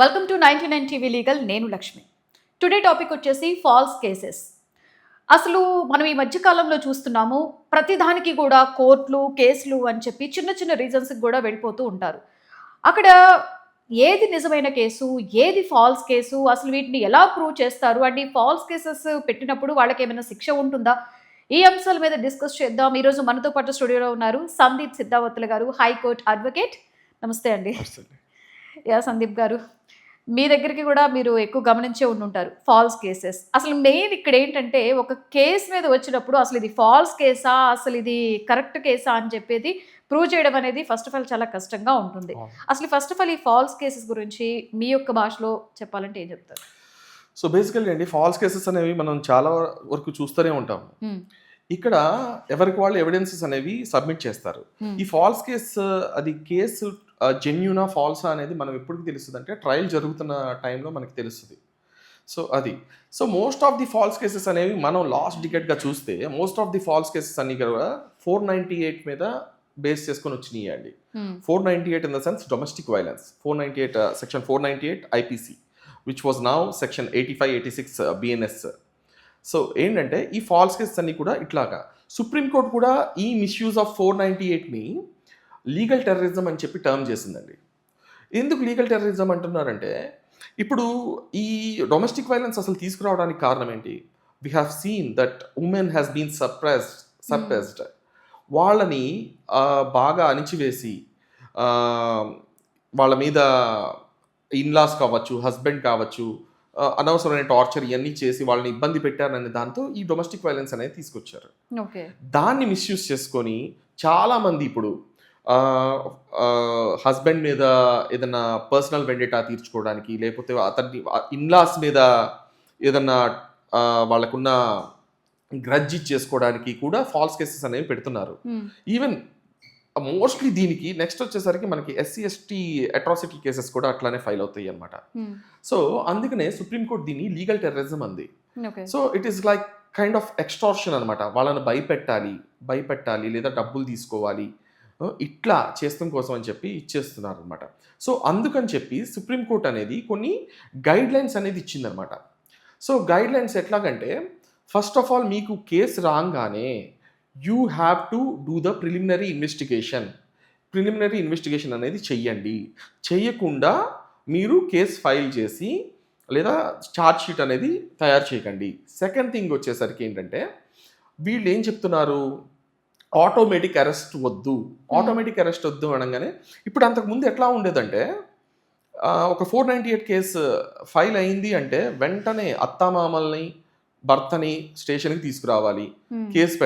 Welcome to 99 TV legal. నేను Lakshmi. Today topic వచ్చేసి false cases. అసలు మనం ఈ మధ్య కాలంలో చూస్తున్నాము, ప్రతిదానికి కూడా కోర్టులు, కేసులు అని చెప్పి చిన్న చిన్న రీజన్స్‌కి కూడా వెళ్ళిపోతూ ఉంటారు. అక్కడ ఏది నిజమైన కేసు, ఏది ఫాల్స్ కేసు, అసలు వీటిని ఎలా ప్రూవ్ చేస్తారు? అండ్ ఈ ఫాల్స్ కేసెస్ పెట్టినప్పుడు వాళ్ళకేమైనా శిక్ష ఉంటుందా? ఈ అంశాల మీద డిస్కస్ చేద్దాం. ఈరోజు మనతో పాటు స్టూడియోలో ఉన్నారు సందీప్ సిద్ధావత్తుల గారు, హైకోర్టు అడ్వకేట్. నమస్తే అండి. సందీప్ గారు, మీ దగ్గరికి కూడా మీరు ఎక్కువ గమనించే ఉండుంటారు ఫాల్స్ కేసెస్. అసలు మెయిన్ ఇక్కడ ఏంటంటే, ఒక కేస్ మీద వచ్చినప్పుడు అసలు ఇది ఫాల్స్ కేసా, అసలు ఇది కరెక్ట్ కేసా అని చెప్పేది ప్రూవ్ చేయడం అనేది ఫస్ట్ ఆఫ్ ఆల్ చాలా కష్టంగా ఉంటుంది. అసలు ఫస్ట్ ఆఫ్ ఆల్ ఈ ఫాల్స్ కేసెస్ గురించి మీ యొక్క భాషలో చెప్పాలంటే ఏం చెప్తారు? సో బేసికల్లీ అండి, ఫాల్స్ కేసెస్ అనేవి మనం చాలా వరకు చూస్తూనే ఉంటాం. ఇక్కడ ఎవరికి వాళ్ళు ఎవిడెన్సెస్ అనేవి సబ్మిట్ చేస్తారు. ఈ ఫాల్స్ అది కేసు జెన్యూనా ఫాల్సా అనేది మనం ఎప్పటికి తెలుస్తుంది అంటే, ట్రయల్ జరుగుతున్న టైంలో మనకి తెలుస్తుంది. So most of the false cases అనేవి మనం లాస్ట్ డికెట్గా చూస్తే, most of the false cases అన్ని కూడా 498 మీద బేస్ చేసుకొని వచ్చినాయి అండి. 498 in the sense domestic violence, 498 section 498 IPC, which was now section 85-86 BNS. So ఏంటంటే, ఈ ఫాల్స్ కేసెస్ అన్ని కూడా ఇట్లాగా సుప్రీంకోర్టు కూడా ఈ మిస్యూజ్ ఆఫ్ 498ని లీగల్ టెర్రరిజం అని చెప్పి టర్మ్ చేసిందండి. ఎందుకు లీగల్ టెర్రరిజం అంటున్నారంటే, ఇప్పుడు ఈ డొమెస్టిక్ వైలెన్స్ అసలు తీసుకురావడానికి కారణం ఏంటి? We have seen that women has been suppressed. వాళ్ళని బాగా అణిచివేసి, వాళ్ళ మీద ఇన్లాస్ కావచ్చు, హస్బెండ్ కావచ్చు, అనవసరమైన టార్చర్ ఇవన్నీ చేసి వాళ్ళని ఇబ్బంది పెట్టారనే దాంతో ఈ డొమెస్టిక్ వైలెన్స్ అనేది తీసుకొచ్చారు. దాన్ని మిస్యూజ్ చేసుకొని చాలామంది ఇప్పుడు హస్బెండ్ మీద ఏదన్నా పర్సనల్ వెండేటా తీర్చుకోవడానికి, లేకపోతే అతన్ని ఇన్లాస్ మీద ఏదన్నా వాళ్ళకున్న గ్రడ్జ్ చేసుకోవడానికి కూడా ఫాల్స్ కేసెస్ అనేవి పెడుతున్నారు. ఈవెన్ మోస్ట్లీ దీనికి నెక్స్ట్ వచ్చేసరికి మనకి SC/ST అట్రాసిటీ కేసెస్ కూడా అట్లానే ఫైల్ అవుతాయి అనమాట. సో అందుకనే సుప్రీంకోర్టు దీన్ని లీగల్ టెర్రరిజం అంది. So it is like kind of extortion అనమాట. వాళ్ళని భయపెట్టాలి లేదా డబ్బులు తీసుకోవాలి, ఇట్లా చేస్తాం కోసం అని చెప్పి ఇచ్చేస్తున్నారు అనమాట. సో అందుకని చెప్పి సుప్రీంకోర్టు అనేది కొన్ని గైడ్ లైన్స్ అనేది ఇచ్చిందనమాట. సో గైడ్ లైన్స్ ఎట్లాగంటే, ఫస్ట్ ఆఫ్ ఆల్ మీకు కేసు రాగానే you have to do the preliminary investigation అనేది చెయ్యండి. చెయ్యకుండా మీరు కేసు ఫైల్ చేసి లేదా ఛార్జ్ షీట్ అనేది తయారు చేయకండి. సెకండ్ థింగ్ వచ్చేసరికి ఏంటంటే, వీళ్ళు ఏం చెప్తున్నారు, ఆటోమేటిక్ అరెస్ట్ వద్దు అనగానే, ఇప్పుడు అంతకుముందు ఎట్లా ఉండేదంటే, ఒక 498 కేసు ఫైల్ అయింది అంటే వెంటనే అత్తామామల్ని, భర్తని స్టేషన్కి తీసుకురావాలి, కేసు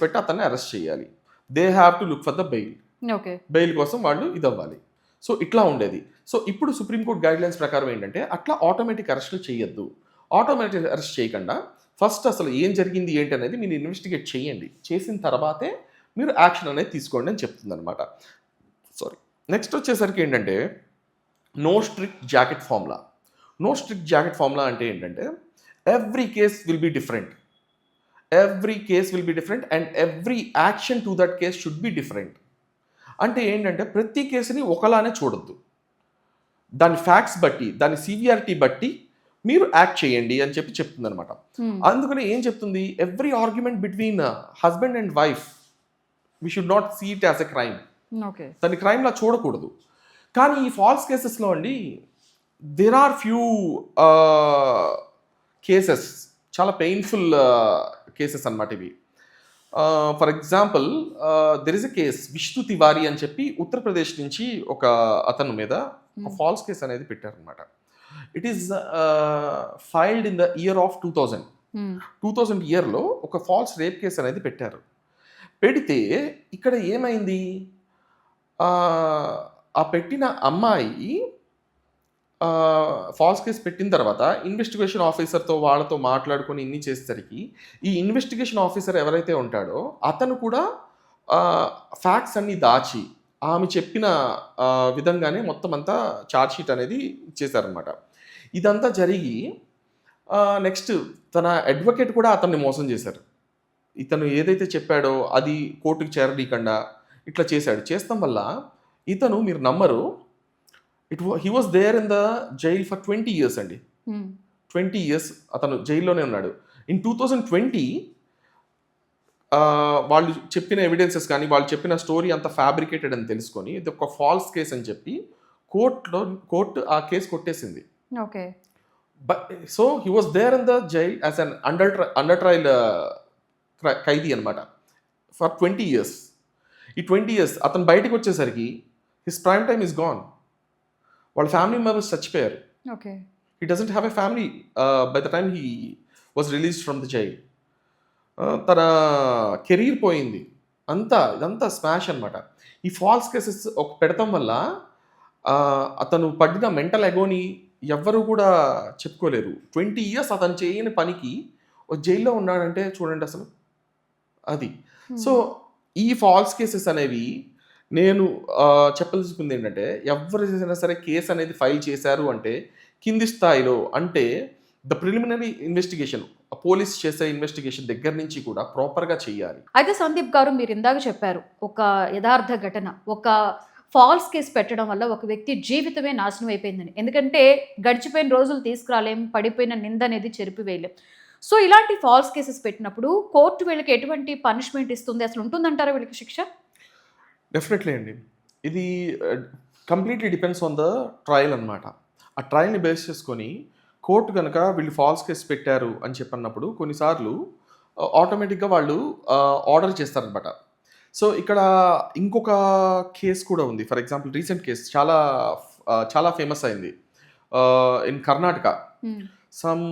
పెట్టి అతన్ని అరెస్ట్ చేయాలి. They have to look for the bail కోసం వాళ్ళు ఇది అవ్వాలి. సో ఇట్లా ఉండేది. సో ఇప్పుడు సుప్రీంకోర్టు గైడ్ లైన్స్ ప్రకారం ఏంటంటే, అట్లా ఆటోమేటిక్ అరెస్ట్లు చేయొద్దు. ఆటోమేటిక్ అరెస్ట్ చేయకుండా ఫస్ట్ అసలు ఏం జరిగింది ఏంటి అనేది మీరు ఇన్వెస్టిగేట్ చేయండి. చేసిన తర్వాతే మీరు యాక్షన్ అనేది తీసుకోండి అని చెప్తుంది అనమాట. నెక్స్ట్ వచ్చేసరికి ఏంటంటే, నో స్ట్రిక్ట్ జాకెట్ ఫార్ములా అంటే ఏంటంటే, every case will be different and every action to that case should be different. అంటే ఏంటంటే, ప్రతి కేసుని ఒకలానే చూడొద్దు. దాని ఫ్యాక్ట్స్ బట్టి, దాని సివియారిటీ బట్టి మీరు యాక్ట్ చేయండి అని చెప్పి చెప్తుంది అనమాట. అందుకని ఏం చెప్తుంది, every argument between husband and wife we should not see it as a crime. దాన్ని క్రైమ్లా చూడకూడదు. కానీ ఈ ఫాల్స్ కేసెస్లో అండి, దెర్ ఆర్ ఫ్యూ కేసెస్, చాలా పెయిన్ఫుల్ కేసెస్ అనమాట ఇవి. For example, there is a case, Vishnu Tiwari అని చెప్పి ఉత్తరప్రదేశ్ నుంచి ఒక అతను మీద ఒక ఫాల్స్ కేసు అనేది పెట్టారనమాట. It is filed in the year of 2000 ఇయర్లో ఒక ఫాల్స్ రేప్ కేసు అనేది పెట్టారు. పెడితే ఇక్కడ ఏమైంది, ఆ పెట్టిన అమ్మాయి ఫాల్స్ కేసు పెట్టిన తర్వాత ఇన్వెస్టిగేషన్ ఆఫీసర్తో వాళ్ళతో మాట్లాడుకొని ఇన్ని చేసేసరికి, ఈ ఇన్వెస్టిగేషన్ ఆఫీసర్ ఎవరైతే ఉంటాడో అతను కూడా ఫ్యాక్ట్స్ అన్నీ దాచి ఆమె చెప్పిన విధంగానే మొత్తం అంతా ఛార్జ్ షీట్ అనేది ఇచ్చేశారనమాట. ఇదంతా జరిగి నెక్స్ట్ తన అడ్వకేట్ కూడా అతన్ని మోసం చేశారు. ఇతను ఏదైతే చెప్పాడో అది కోర్టుకు చేరనీయకుండా ఇట్లా చేశాడు. చేస్తాం వల్ల ఇతను, మీరు నమ్మరు, he was there in the jail for 20 years అండి. Hmm. 20 years అతను జైల్లోనే ఉన్నాడు. ఇన్ 2020 వాళ్ళు చెప్పిన ఎవిడెన్సెస్ కానీ, వాళ్ళు చెప్పిన స్టోరీ అంతా ఫ్యాబ్రికేటెడ్ అని తెలుసుకొని, ఇది ఒక ఫాల్స్ కేస్ అని చెప్పి కోర్టు ఆ కేసు కొట్టేసింది. Okay. But so he was there in the jail as an undertrial ఖైదీ అనమాట ఫర్ 20 years. ఈ 20 years అతను బయటకు వచ్చేసరికి his prime time is gone. వాళ్ళ ఫ్యామిలీ మెంబర్స్ చచ్చిపోయారు. Okay. He doesn't have a family by the time he was released from the jail. తన career పోయింది. ఇదంతా స్మాష్ అనమాట. ఈ ఫాల్స్ కేసెస్ ఒక పెడతాం వల్ల అతను పడిన మెంటల్ ఎగోని ఎవ్వరు కూడా చెప్పుకోలేరు. 20 years అతను చేయని పనికి జైల్లో ఉన్నాడంటే చూడండి అసలు అది. సో ఈ ఫాల్స్ కేసెస్ అనేవి నేను చెప్పదలుచుకుంది ఏంటంటే, ఎవరైనా సరే కేసు అనేది ఫైల్ చేశారు అంటే కింది స్థాయిలో, అంటే ద ప్రిలిమినరీ ఇన్వెస్టిగేషన్, పోలీస్ చేసే ఇన్వెస్టిగేషన్ దగ్గర నుంచి కూడా ప్రాపర్గా చేయాలి. అయితే సందీప్ గారు, మీరు ఇందాక చెప్పారు ఒక యథార్థ ఘటన, ఒక ఫాల్స్ కేసు పెట్టడం వల్ల ఒక వ్యక్తి జీవితమే నాశనం అయిపోయిందని. ఎందుకంటే గడిచిపోయిన రోజులు తీసుకురాలేం, పడిపోయిన నింద అనేది చెరిపివేయలేం. సో ఇలాంటి ఫాల్స్ కేసెస్ పెట్టినప్పుడు కోర్టు వీళ్ళకి ఎటువంటి పనిష్మెంట్ ఇస్తుంది, అసలు ఉంటుందంటారా వీళ్ళకి శిక్ష? డెఫినెట్లీ అండి. ఇది completely depends on the trial అనమాట. ఆ ట్రయల్ని బేస్ చేసుకొని కోర్టు కనుక వీళ్ళు ఫాల్స్ కేసు పెట్టారు అని చెప్పన్నప్పుడు కొన్నిసార్లు ఆటోమేటిక్గా వాళ్ళు ఆర్డర్ చేస్తారనమాట. సో ఇక్కడ ఇంకొక కేసు కూడా ఉంది. ఫర్ ఎగ్జాంపుల్ రీసెంట్ కేసు చాలా ఫేమస్ అయింది ఇన్ కర్ణాటక. సమ్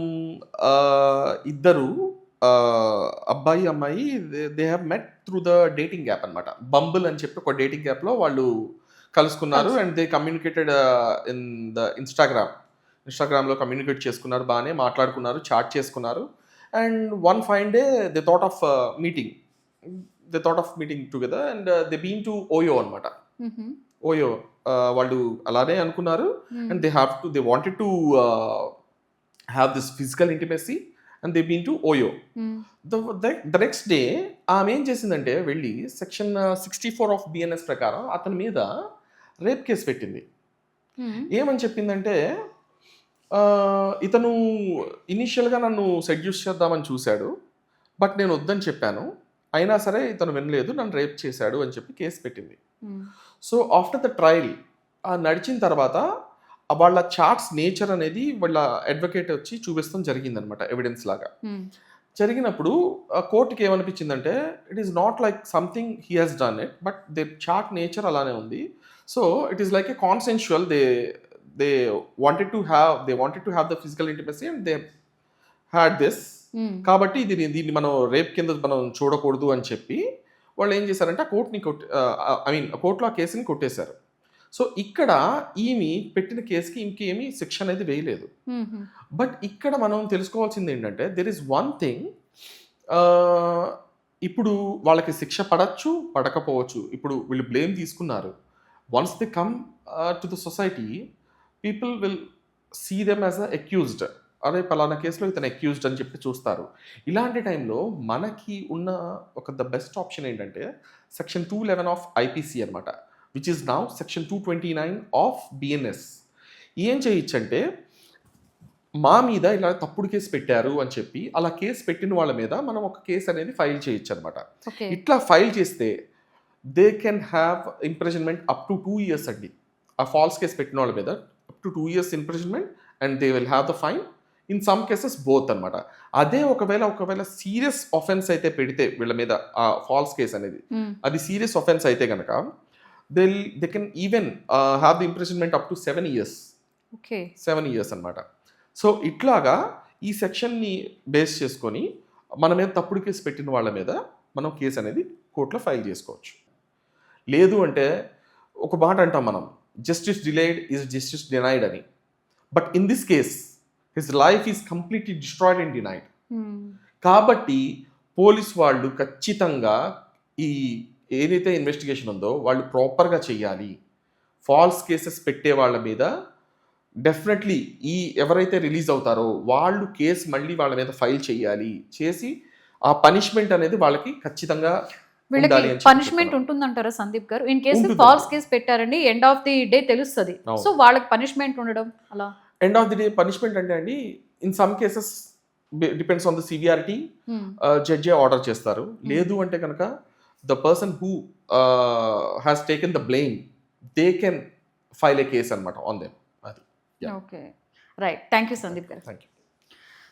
ఇద్దరు అబ్బాయి అమ్మాయి they have met through the dating app అనమాట. బంబుల్ అని చెప్పి ఒక డేటింగ్ యాప్లో వాళ్ళు కలుసుకున్నారు and they communicated in the ఇన్స్టాగ్రామ్లో కమ్యూనికేట్ చేసుకున్నారు, బాగానే మాట్లాడుకున్నారు, చాట్ చేసుకున్నారు. And one fine day they thought of meeting together and they been to OYO అనమాట. ఓయో వాళ్ళు అలానే అనుకున్నారు and they wanted to have this physical intimacy and they been to OYO. The next day ఆమె ఏం చేసిందంటే వెళ్ళి సెక్షన్ 64 ఆఫ్ బిఎన్ఎస్ ప్రకారం అతని మీద రేప్ కేసు పెట్టింది. ఏమని చెప్పిందంటే, ఇతను ఇనీషియల్గా నన్ను సెడ్యూస్ చేద్దామని చూశాడు, బట్ నేను వద్దని చెప్పాను, అయినా సరే ఇతను వినలేదు, నన్ను రేప్ చేశాడు అని చెప్పి కేసు పెట్టింది. సో ఆఫ్టర్ ద ట్రయల్ నడిచిన తర్వాత వాళ్ళ చార్ట్స్ నేచర్ అనేది వాళ్ళ అడ్వకేట్ వచ్చి చూపిస్తాం జరిగిందనమాట, ఎవిడెన్స్ లాగా. జరిగినప్పుడు కోర్టుకి ఏమనిపించిందంటే, it is not like something he has done it, but they chart nature అలానే ఉంది. So it is like a consensual, they wanted to have the physical intimacy and they had this. కాబట్టి దీన్ని మనం rape కింద మనం చూడకూడదు అని చెప్పి వాళ్ళు ఏం చేశారంటే కోర్టులో ఆ కేసుని కొట్టేశారు. సో ఇక్కడ ఈమె పెట్టిన కేసుకి ఇంకేమీ శిక్ష అనేది వేయలేదు. బట్ ఇక్కడ మనం తెలుసుకోవాల్సింది ఏంటంటే, దెర్ ఈస్ వన్ థింగ్, ఇప్పుడు వాళ్ళకి శిక్ష పడచ్చు, పడకపోవచ్చు. ఇప్పుడు వీళ్ళు బ్లేమ్ తీసుకున్నారు. Once they come to the society, people will see them as a accused. అదే పలానా కేసులో ఇతను అక్యూజ్డ్ అని చెప్పి చూస్తారు. ఇలాంటి టైంలో మనకి ఉన్న ద బెస్ట్ ఆప్షన్ ఏంటంటే సెక్షన్ 211 ఆఫ్ ఐపీసీ అనమాట, which is now section 229 of BNS. ఏం చేయొచ్చంటే, మా మీద ఇలా తప్పుడు కేసు పెట్టారు అని చెప్పి అలా కేసు పెట్టిన వాళ్ళ మీద మనం ఒక కేసు అనేది ఫైల్ చేయొచ్చు అనమాట. ఇట్లా ఫైల్ చేస్తే they can have imprisonment up to 2 years అండి. ఆ ఫాల్స్ కేసు పెట్టిన వాళ్ళ మీద up to 2 years imprisonment and they will have the fine. In some cases both అనమాట. అదే ఒకవేళ సీరియస్ ఆఫెన్స్ అయితే పెడితే వీళ్ళ మీద ఆ ఫాల్స్ కేసు అనేది, అది సీరియస్ ఆఫెన్స్ అయితే కనుక they can even have the imprisonment up to 7 years. 7 years అనమాట. సో ఇట్లాగా ఈ సెక్షన్ని బేస్ చేసుకొని మన మీద తప్పుడు కేసు పెట్టిన వాళ్ళ మీద మనం కేసు అనేది కోర్టులో ఫైల్ చేసుకోవచ్చు. లేదు అంటే ఒక మాట అంటాం మనం, justice delayed is justice denied అని. But in this case his life is completely destroyed and denied. కాబట్టి పోలీస్ వాళ్ళు ఖచ్చితంగా ఈ ఏదైతే ఇన్వెస్టిగేషన్ ఉందో వాళ్ళు ప్రాపర్గా చేయాలి. ఫాల్స్ కేసెస్ పెట్టే వాళ్ళ మీద డెఫినెట్లీ ఎవరైతే రిలీజ్ అవుతారో వాళ్ళు కేసు మళ్ళీ వాళ్ళ మీద ఫైల్ చేయాలి, చేసి ఆ పనిష్మెంట్ అనేది వాళ్ళకి ఖచ్చితంగా వీళ్ళకి ఉండాలి అని పనిష్మెంట్ చెప్తున్నాను. ఉంటుందంటారా సందీప్ గారు? ఇన్ కేసు ఉంటుందండి. ఫాల్స్ కేస్ పెట్టారండి, ఎండ్ ఆఫ్ ది డే తెలుస్తది. అవును. సో వాళ్ళకి పనిష్మెంట్ ఉండడం అలా. End of the day punishment అంటే అండి, in some cases depends on the severity, hmm. జడ్జే ఆర్డర్ చేస్తారు. లేదు అంటే కనుక the person who has taken the blame, they can file a case అనమాట ఆన్ దెమ్. అది. Yeah. Okay. Right. Thank you Sandeep గారు. Thank you.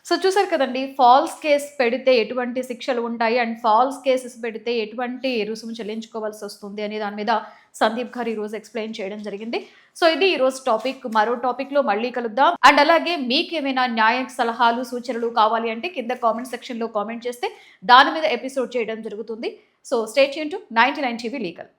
సో చూసారు కదండి, ఫాల్స్ కేస్ పెడితే ఎటువంటి శిక్షలు ఉంటాయి అండ్ ఫాల్స్ కేసెస్ పెడితే ఎటువంటి రుసుము చెల్లించుకోవాల్సి వస్తుంది అనే దాని మీద సందీప్ గారు ఈరోజు ఎక్స్ప్లెయిన్ చేయడం జరిగింది. సో ఇది ఈరోజు టాపిక్. మరో టాపిక్లో మళ్ళీ కలుద్దాం. అండ్ అలాగే మీకు ఏమైనా న్యాయ సలహాలు సూచనలు కావాలి అంటే కింద కామెంట్ సెక్షన్లో కామెంట్ చేస్తే దాని మీద ఎపిసోడ్ చేయడం జరుగుతుంది. So stay tune to 99 TV legal.